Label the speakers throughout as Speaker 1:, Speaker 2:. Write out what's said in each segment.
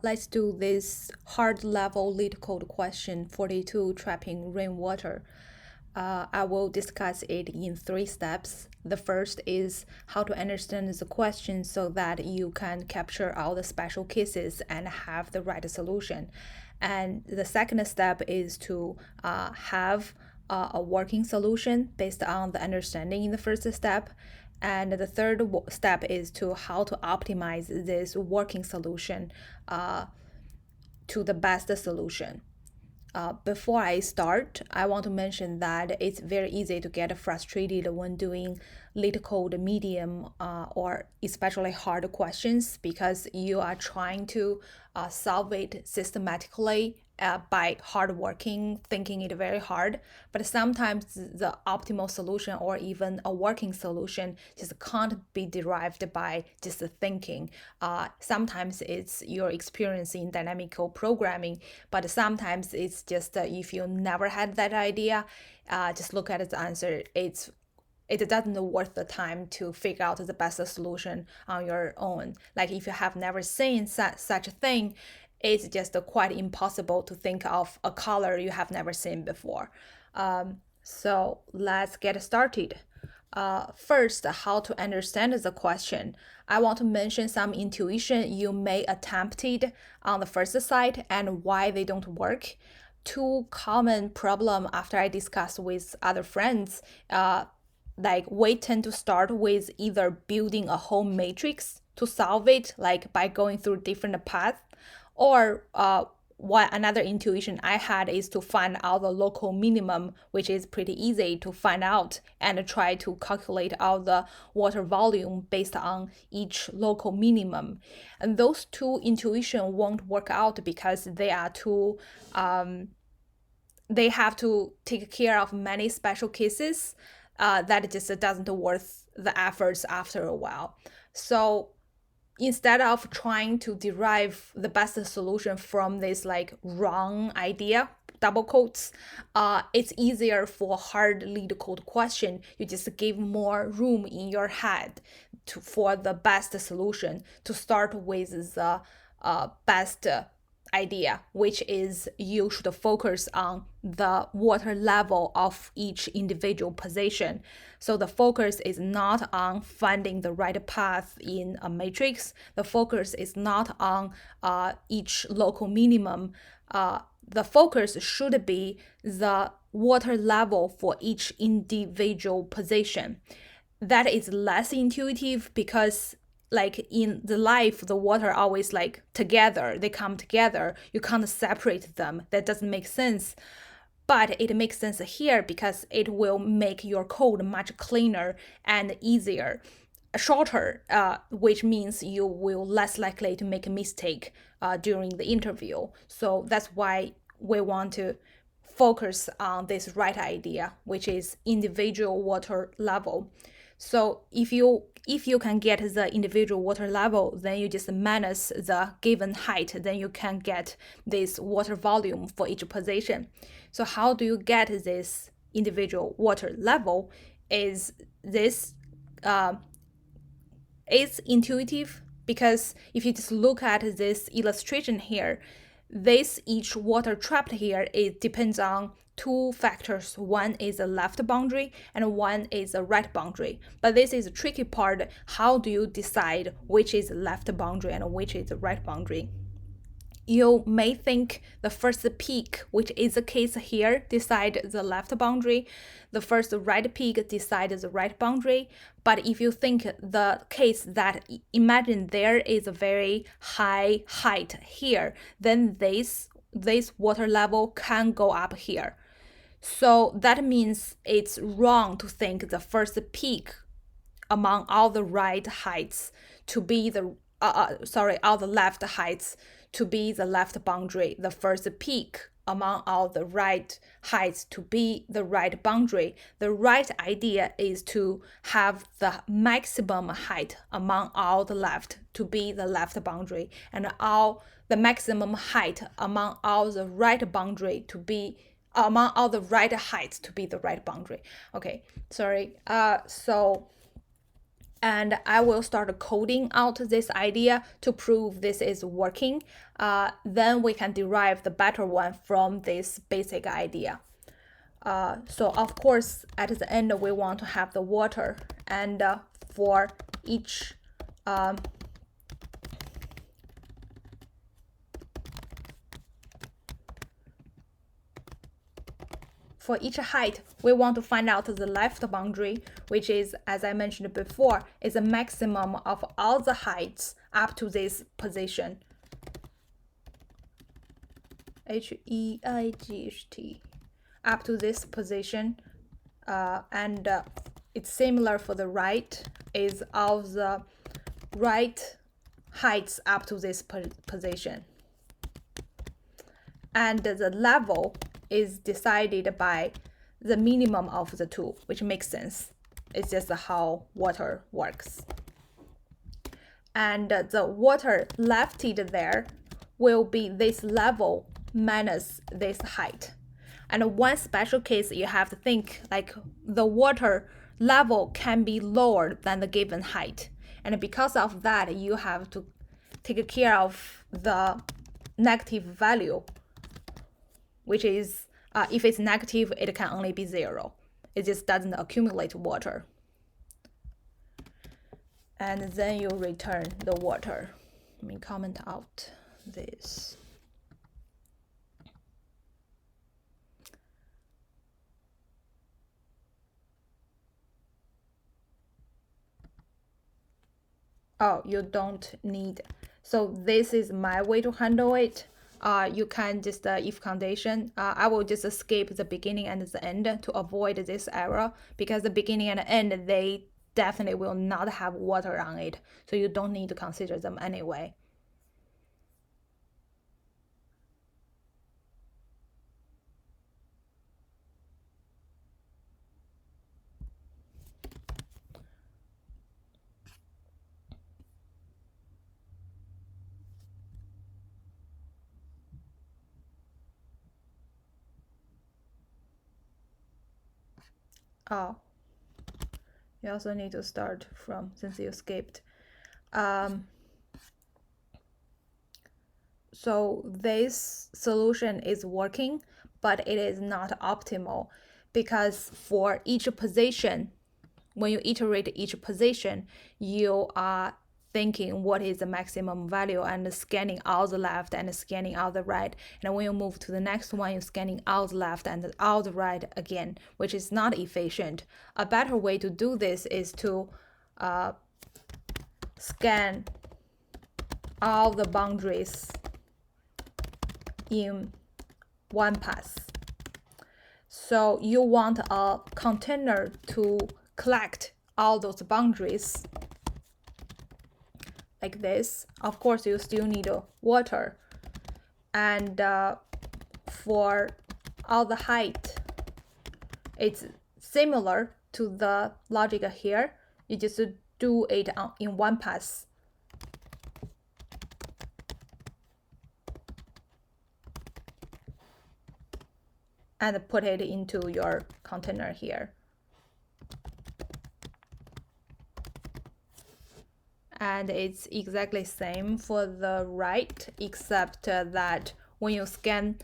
Speaker 1: Let's do this hard level LeetCode question 42, trapping rainwater. I will discuss it in 3 steps. The first is how to understand the question so that you can capture all the special cases and have the right solution. And the second step is to have a working solution based on the understanding in the first step. And the third step is to how to optimize this working solution to the best solution. Before I start, I want to mention that it's very easy to get frustrated when doing LeetCode medium or especially hard questions because you are trying to solve it systematically by hard working, thinking it very hard. But sometimes the optimal solution or even a working solution just can't be derived by just thinking. Sometimes it's your experience in dynamical programming, but sometimes it's just if you never had that idea, just look at the answer. It doesn't worth the time to figure out the best solution on your own. Like if you have never seen such a thing, it's just quite impossible to think of a color you have never seen before. So let's get started. First, how to understand the question. I want to mention some intuition you may attempted on the first side and why they don't work. Two common problem after I discuss with other friends, like we tend to start with either building a whole matrix to solve it, like by going through different paths, or what another intuition I had is to find out the local minimum, which is pretty easy to find out, and try to calculate out the water volume based on each local minimum. And those two intuition won't work out because they are too they have to take care of many special cases that just doesn't worth the efforts after a while. So instead of trying to derive the best solution from this like wrong idea, double quotes, it's easier for hard LeetCode question. You just give more room in your head for the best solution to start with the best idea, which is you should focus on the water level of each individual position. So the focus is not on finding the right path in a matrix. The focus is not on each local minimum. The focus should be the water level for each individual position. That is less intuitive because like in the life, the water always like together, they come together. You can't separate them. That doesn't make sense. But it makes sense here because it will make your code much cleaner and easier, shorter, which means you will less likely to make a mistake during the interview. So that's why we want to focus on this right idea, which is individual water level. So if you can get the individual water level, then you just minus the given height, then you can get this water volume for each position. So how do you get this individual water level? Is this it's intuitive because if you just look at this illustration here, this each water trapped here, it depends on two factors. One is a left boundary and one is a right boundary. But this is a tricky part. How do you decide which is left boundary and which is the right boundary? You may think the first peak, which is the case here, decide the left boundary. The first right peak decides the right boundary. But if you think the case that imagine there is a very high height here, then this water level can go up here. So that means it's wrong to think the first peak among all the right heights to be the all the left heights to be the left boundary, the first peak among all the right heights to be the right boundary. The right idea is to have the maximum height among all the left to be the left boundary, and all the maximum height among all the right boundary to be among all the right heights to be the right boundary. Okay, sorry. So And I will start coding out this idea to prove this is working. Then we can derive the better one from this basic idea. So of course, at the end, we want to have the water, and for each for each height, we want to find out the left boundary, which is, as I mentioned before, is a maximum of all the heights up to this position. HEIGHT, up to this position, and it's similar for the right, is all the right heights up to this position. And the level is decided by the minimum of the two, which makes sense. It's just how water works. And the water left there will be this level minus this height. And one special case you have to think, like the water level can be lower than the given height. And because of that, you have to take care of the negative value, which is, if it's negative, it can only be 0. It just doesn't accumulate water. And then you return the water. Let me comment out this. Oh, you don't need. So this is my way to handle it. You can just if condition. I will just escape the beginning and the end to avoid this error, because the beginning and the end, they definitely will not have water on it. So you don't need to consider them anyway. Oh, you also need to start from, since you skipped. So this solution is working, but it is not optimal, because for each position, when you iterate each position, you are thinking what is the maximum value and scanning all the left and scanning all the right. And when you move to the next one, you're scanning all the left and all the right again, which is not efficient. A better way to do this is to scan all the boundaries in one pass. So you want a container to collect all those boundaries like this. Of course, you still need water. And for all the height, it's similar to the logic here. You just do it in one pass. And put it into your container here. And it's exactly same for the right, except that when you scan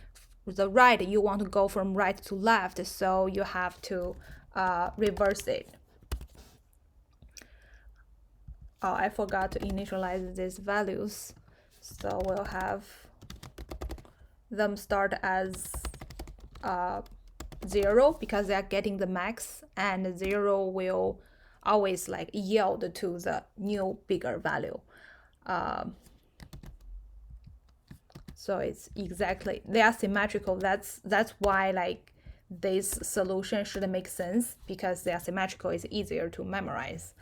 Speaker 1: the right, you want to go from right to left, so you have to reverse it. Oh, I forgot to initialize these values, so we'll have them start as 0 because they are getting the max, and 0 will always like yield to the new bigger value. So it's exactly, they are symmetrical. That's why like this solution should make sense, because they are symmetrical. It's easier to memorize.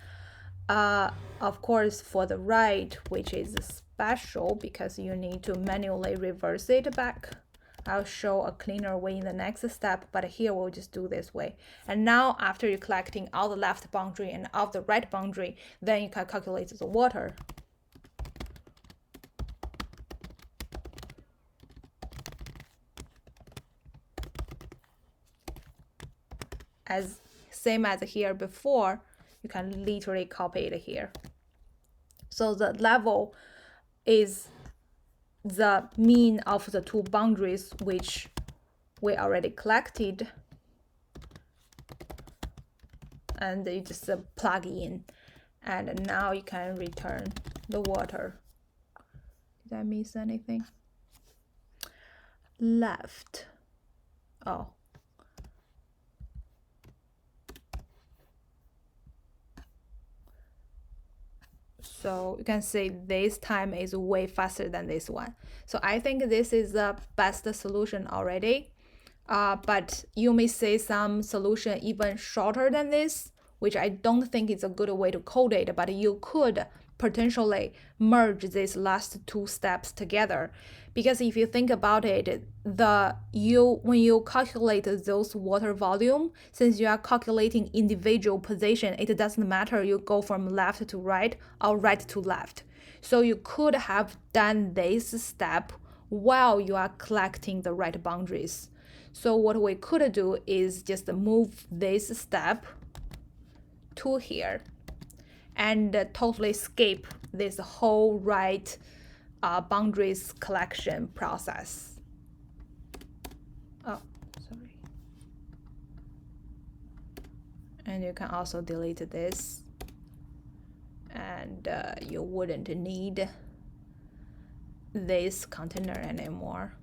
Speaker 1: Of course, for the right, which is special because you need to manually reverse it back. I'll show a cleaner way in the next step, but here we'll just do this way. And now after you're collecting all the left boundary and all the right boundary, then you can calculate the water. As same as here before, You can literally copy it here. So the level is the mean of the two boundaries which we already collected, and you just plug in, and now you can return the water. Did I miss anything? Left. Oh. So you can see this time is way faster than this one. So I think this is the best solution already. But you may see some solution even shorter than this, which I don't think is a good way to code it, but you could potentially merge these last two steps together. Because if you think about it, when you calculate those water volume, since you are calculating individual position, it doesn't matter you go from left to right or right to left. So you could have done this step while you are collecting the right boundaries. So what we could do is just move this step to here and totally skip this whole right boundaries collection process. Oh, sorry. And you can also delete this, and you wouldn't need this container anymore.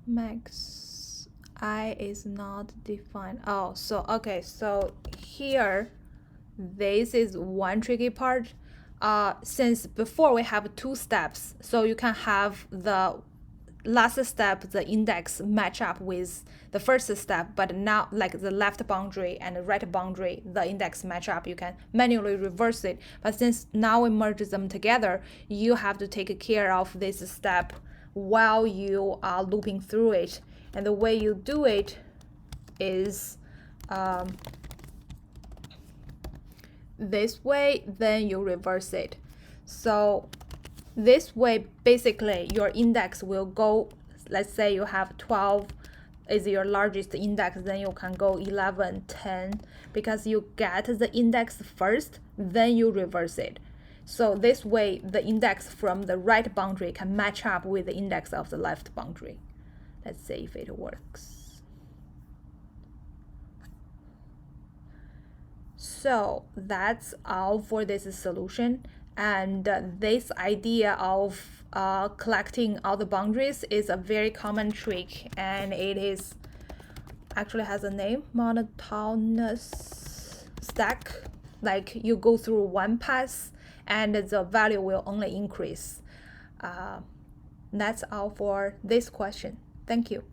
Speaker 1: Max I is not defined. Oh, so okay, so here this is one tricky part. Since before we have two steps, so you can have the last step, the index match up with the first step, but now like the left boundary and the right boundary, the index match up, you can manually reverse it. But since now we merge them together, you have to take care of this step while you are looping through it. And the way you do it is this way, then you reverse it. So this way, basically, your index will go, let's say you have 12 is your largest index, then you can go 11, 10, because you get the index first, then you reverse it. So this way, the index from the right boundary can match up with the index of the left boundary. Let's see if it works. So that's all for this solution. And this idea of collecting all the boundaries is a very common trick, and it is actually has a name, monotonous stack. Like you go through one pass and the value will only increase. That's all for this question. Thank you.